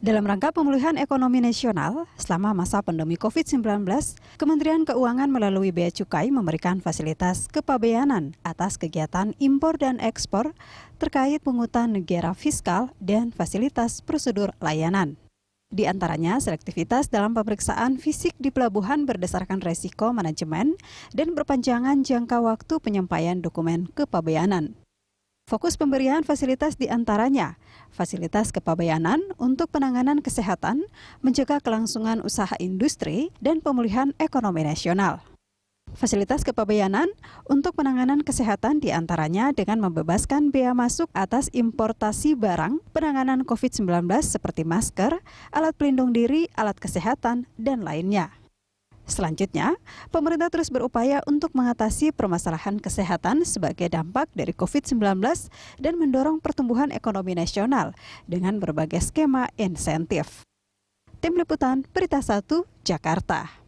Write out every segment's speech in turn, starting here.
Dalam rangka pemulihan ekonomi nasional selama masa pandemi COVID-19, Kementerian Keuangan melalui Bea Cukai memberikan fasilitas kepabeanan atas kegiatan impor dan ekspor terkait pungutan negara fiskal dan fasilitas prosedur layanan. Di antaranya selektivitas dalam pemeriksaan fisik di pelabuhan berdasarkan resiko manajemen dan perpanjangan jangka waktu penyampaian dokumen kepabeanan. Fokus pemberian fasilitas di antaranya, fasilitas kepabeanan untuk penanganan kesehatan, menjaga kelangsungan usaha industri, dan pemulihan ekonomi nasional. Fasilitas kepabeanan untuk penanganan kesehatan di antaranya dengan membebaskan bea masuk atas importasi barang penanganan COVID-19 seperti masker, alat pelindung diri, alat kesehatan, dan lainnya. Selanjutnya, pemerintah terus berupaya untuk mengatasi permasalahan kesehatan sebagai dampak dari COVID-19 dan mendorong pertumbuhan ekonomi nasional dengan berbagai skema insentif. Tim Liputan Berita 1, Jakarta.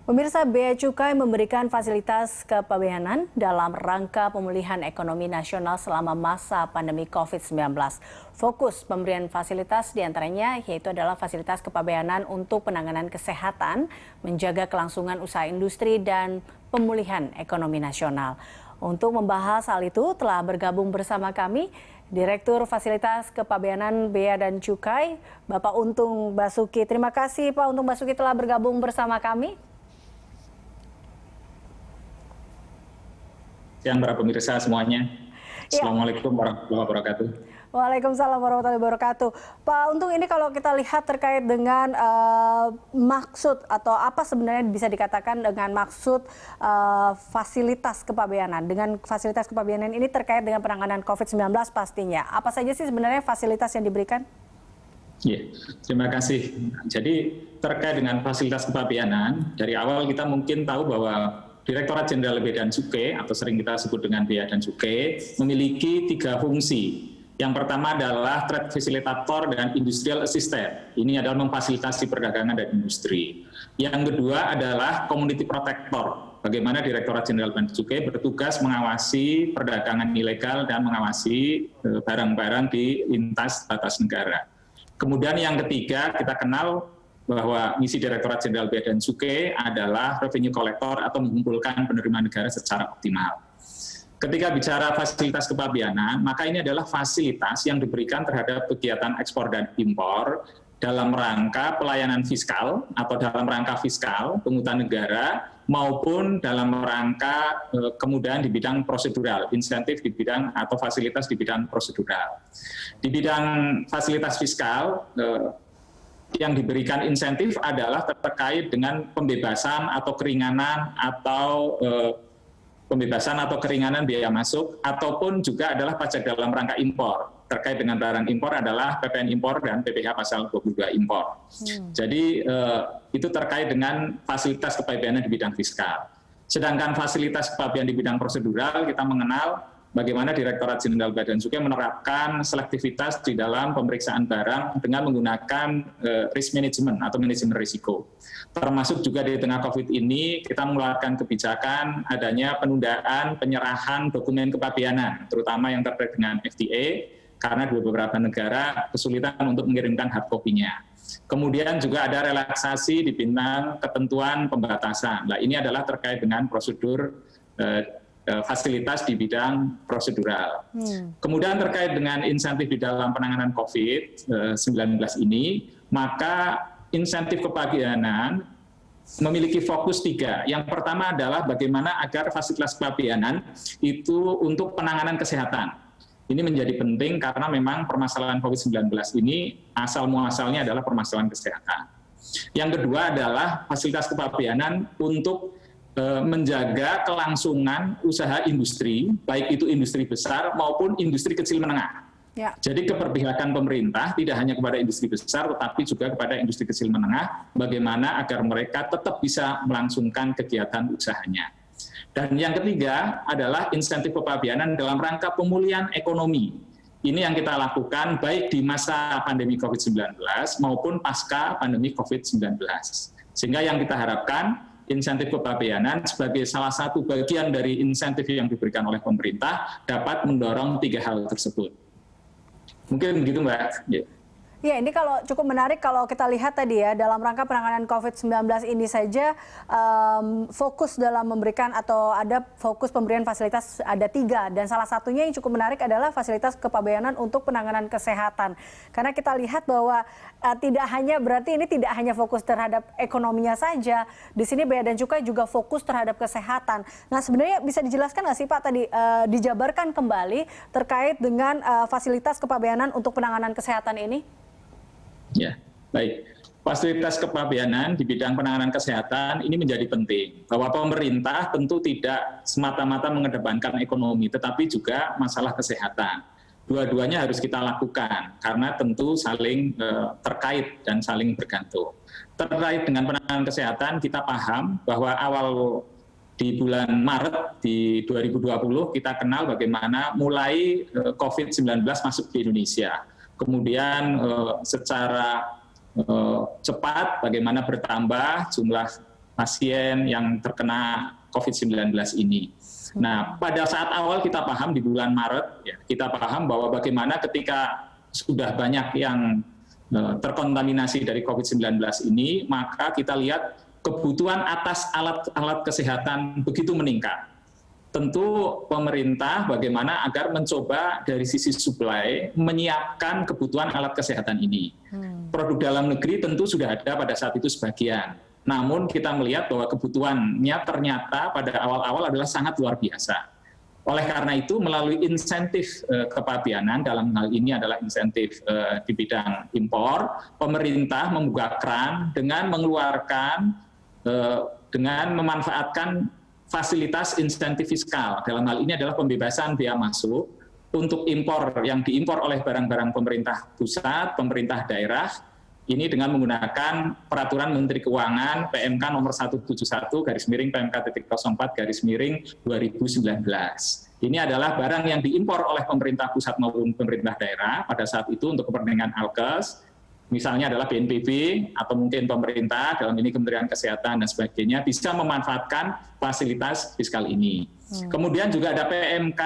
Pemirsa, Bea Cukai memberikan fasilitas kepabeanan dalam rangka pemulihan ekonomi nasional selama masa pandemi COVID-19. Fokus pemberian fasilitas diantaranya yaitu adalah fasilitas kepabeanan untuk penanganan kesehatan, menjaga kelangsungan usaha industri, dan pemulihan ekonomi nasional. Untuk membahas hal itu telah bergabung bersama kami Direktur Fasilitas Kepabeanan Bea dan Cukai, Bapak Untung Basuki. Terima kasih Pak Untung Basuki telah bergabung bersama kami. Siang para pemirsa semuanya. Assalamualaikum warahmatullahi wabarakatuh. Waalaikumsalam warahmatullahi wabarakatuh. Pak Untung, ini kalau kita lihat terkait dengan maksud atau apa sebenarnya bisa dikatakan dengan maksud fasilitas kepabeanan. Dengan fasilitas kepabeanan ini terkait dengan penanganan COVID-19 pastinya. Apa saja sih sebenarnya fasilitas yang diberikan? Ya, terima kasih. Jadi terkait dengan fasilitas kepabeanan, dari awal kita mungkin tahu bahwa Direktorat Jenderal Bea dan Cukai atau sering kita sebut dengan Bea dan Cukai memiliki 3 fungsi. Yang pertama adalah trade facilitator dan industrial assistant. Ini adalah memfasilitasi perdagangan dan industri. Yang kedua adalah community protector. Bagaimana Direktorat Jenderal Bea dan Cukai bertugas mengawasi perdagangan ilegal dan mengawasi barang-barang di lintas batas negara. Kemudian yang ketiga kita kenal bahwa misi Direktorat Jenderal Bea dan Cukai adalah revenue collector atau mengumpulkan penerimaan negara secara optimal. Ketika bicara fasilitas kepabeanan, maka ini adalah fasilitas yang diberikan terhadap kegiatan ekspor dan impor dalam rangka pelayanan fiskal atau dalam rangka fiskal, pungutan negara, maupun dalam rangka kemudahan di bidang prosedural, insentif di bidang atau fasilitas di bidang prosedural. Di bidang fasilitas fiskal, yang diberikan insentif adalah terkait dengan pembebasan atau keringanan biaya masuk, ataupun juga adalah pajak dalam rangka impor. Terkait dengan barang impor adalah PPN impor dan PPh pasal 22 impor. Jadi itu terkait dengan fasilitas kepabeanan di bidang fiskal. Sedangkan fasilitas kepabeanan di bidang prosedural kita mengenal bagaimana Direktorat Jenderal Bea dan Cukai menerapkan selektivitas di dalam pemeriksaan barang dengan menggunakan risk management atau manajemen risiko. Termasuk juga di tengah COVID ini kita mengeluarkan kebijakan adanya penundaan penyerahan dokumen kepabeanan, terutama yang terkait dengan FTA, karena di beberapa negara kesulitan untuk mengirimkan hard copy-nya. Kemudian juga ada relaksasi di bidang ketentuan pembatasan. Nah, ini adalah terkait dengan prosedur fasilitas di bidang prosedural. Kemudian terkait dengan insentif di dalam penanganan COVID-19 ini, maka insentif kepabeanan memiliki fokus 3. Yang pertama adalah bagaimana agar fasilitas kepabeanan itu untuk penanganan kesehatan. Ini menjadi penting karena memang permasalahan COVID-19 ini asal-muasalnya adalah permasalahan kesehatan. Yang kedua adalah fasilitas kepabeanan untuk menjaga kelangsungan usaha industri, baik itu industri besar maupun industri kecil menengah. Ya. Jadi keberpihakan pemerintah tidak hanya kepada industri besar, tetapi juga kepada industri kecil menengah, bagaimana agar mereka tetap bisa melangsungkan kegiatan usahanya. Dan yang ketiga adalah insentif kepabeanan dalam rangka pemulihan ekonomi. Ini yang kita lakukan baik di masa pandemi COVID-19 maupun pasca pandemi COVID-19. Sehingga yang kita harapkan, insentif kepabeanan sebagai salah satu bagian dari insentif yang diberikan oleh pemerintah dapat mendorong 3 hal tersebut. Mungkin begitu, Mbak. Ya. Ya, ini kalau cukup menarik kalau kita lihat tadi ya, dalam rangka penanganan COVID-19 ini saja fokus dalam memberikan atau ada fokus pemberian fasilitas ada 3. Dan salah satunya yang cukup menarik adalah fasilitas kepabeanan untuk penanganan kesehatan. Karena kita lihat bahwa tidak hanya fokus terhadap ekonominya saja, di sini Bea dan Cukai juga fokus terhadap kesehatan. Nah, sebenarnya bisa dijelaskan nggak sih Pak tadi, dijabarkan kembali terkait dengan fasilitas kepabeanan untuk penanganan kesehatan ini? Ya, baik. Fasilitas kepabeanan di bidang penanganan kesehatan ini menjadi penting. Bahwa pemerintah tentu tidak semata-mata mengedepankan ekonomi, tetapi juga masalah kesehatan. Dua-duanya harus kita lakukan, karena tentu saling terkait dan saling bergantung. Terkait dengan penanganan kesehatan, kita paham bahwa awal di bulan Maret di 2020 kita kenal bagaimana mulai COVID-19 masuk di Indonesia. Kemudian secara cepat bagaimana bertambah jumlah pasien yang terkena COVID-19 ini. Nah, pada saat awal kita paham di bulan Maret, ya, kita paham bahwa bagaimana ketika sudah banyak yang terkontaminasi dari COVID-19 ini, maka kita lihat kebutuhan atas alat-alat kesehatan begitu meningkat. Tentu pemerintah bagaimana agar mencoba dari sisi supply menyiapkan kebutuhan alat kesehatan ini. Produk dalam negeri tentu sudah ada pada saat itu sebagian. Namun kita melihat bahwa kebutuhannya ternyata pada awal-awal adalah sangat luar biasa. Oleh karena itu melalui insentif kepabeanan, dalam hal ini adalah insentif di bidang impor, pemerintah membuka keran dengan mengeluarkan, dengan memanfaatkan fasilitas insentif fiskal. Dalam hal ini adalah pembebasan bea masuk untuk impor yang diimpor oleh barang-barang pemerintah pusat, pemerintah daerah, ini dengan menggunakan peraturan Menteri Keuangan PMK nomor 171/PMK.04/2019. Ini adalah barang yang diimpor oleh pemerintah pusat maupun pemerintah daerah pada saat itu untuk kepentingan alkes, misalnya adalah BNPB atau mungkin pemerintah, dalam ini Kementerian Kesehatan dan sebagainya, bisa memanfaatkan fasilitas fiskal ini. Kemudian juga ada PMK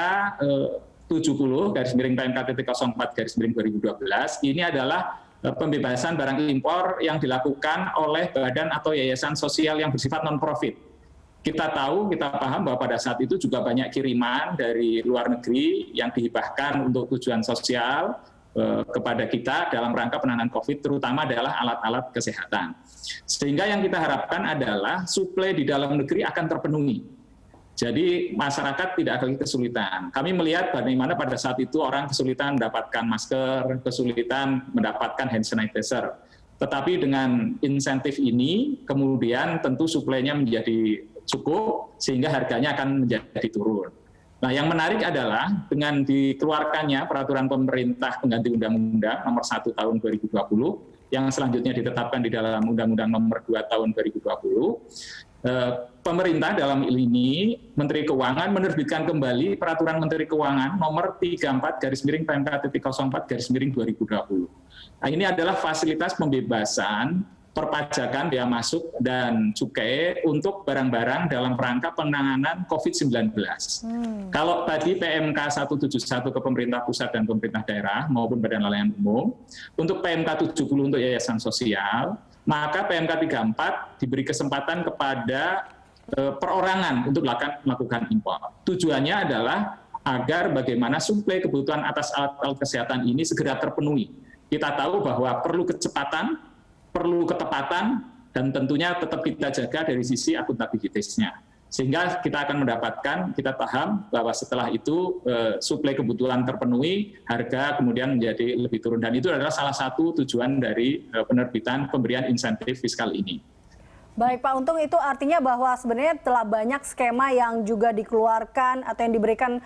70/PMK.04/2012, ini adalah pembebasan barang impor yang dilakukan oleh badan atau yayasan sosial yang bersifat non-profit. Kita tahu, kita paham bahwa pada saat itu juga banyak kiriman dari luar negeri yang dihibahkan untuk tujuan sosial, kepada kita dalam rangka penanganan COVID, terutama adalah alat-alat kesehatan. Sehingga yang kita harapkan adalah suplai di dalam negeri akan terpenuhi. Jadi masyarakat tidak lagi kesulitan. Kami melihat bagaimana pada saat itu orang kesulitan mendapatkan masker, kesulitan mendapatkan hand sanitizer. Tetapi dengan insentif ini, kemudian tentu suplainya menjadi cukup, sehingga harganya akan menjadi turun. Nah, yang menarik adalah dengan dikeluarkannya peraturan pemerintah pengganti Undang-Undang nomor 1 tahun 2020, yang selanjutnya ditetapkan di dalam Undang-Undang nomor 2 tahun 2020, pemerintah dalam ini, Menteri Keuangan menerbitkan kembali peraturan Menteri Keuangan nomor 34/PMK.04/2020. Nah, ini adalah fasilitas pembebasan perpajakan bea masuk dan cukai untuk barang-barang dalam rangka penanganan COVID-19. Kalau tadi PMK 171 ke pemerintah pusat dan pemerintah daerah maupun badan layanan umum, untuk PMK 70 untuk yayasan sosial, maka PMK 34 diberi kesempatan kepada perorangan untuk melakukan impor. Tujuannya adalah agar bagaimana suplai kebutuhan atas alat-alat kesehatan ini segera terpenuhi. Kita tahu bahwa perlu kecepatan, perlu ketepatan, dan tentunya tetap kita jaga dari sisi akuntabilitasnya. Sehingga kita akan mendapatkan, kita paham bahwa setelah itu suplai kebutuhan terpenuhi, harga kemudian menjadi lebih turun. Dan itu adalah salah satu tujuan dari penerbitan pemberian insentif fiskal ini. Baik Pak Untung, itu artinya bahwa sebenarnya telah banyak skema yang juga dikeluarkan atau yang diberikan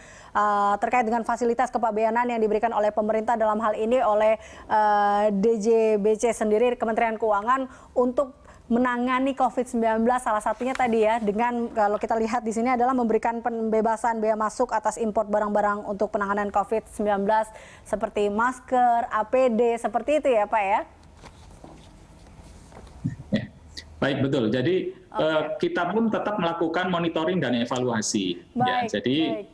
terkait dengan fasilitas kepabeanan yang diberikan oleh pemerintah, dalam hal ini oleh DJBC sendiri, Kementerian Keuangan, untuk menangani COVID-19. Salah satunya tadi ya, dengan kalau kita lihat di sini adalah memberikan pembebasan bea masuk atas impor barang-barang untuk penanganan COVID-19 seperti masker, APD, seperti itu ya Pak ya? Baik, betul. Jadi kita pun tetap melakukan monitoring dan evaluasi. Baik, ya, jadi baik.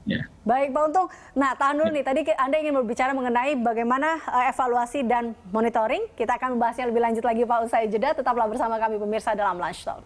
Ya. Baik Pak Untung, nah tahan dulu nih, tadi Anda ingin berbicara mengenai bagaimana evaluasi dan monitoring. Kita akan membahasnya lebih lanjut lagi Pak usai jeda, tetaplah bersama kami pemirsa dalam Lunch Talk.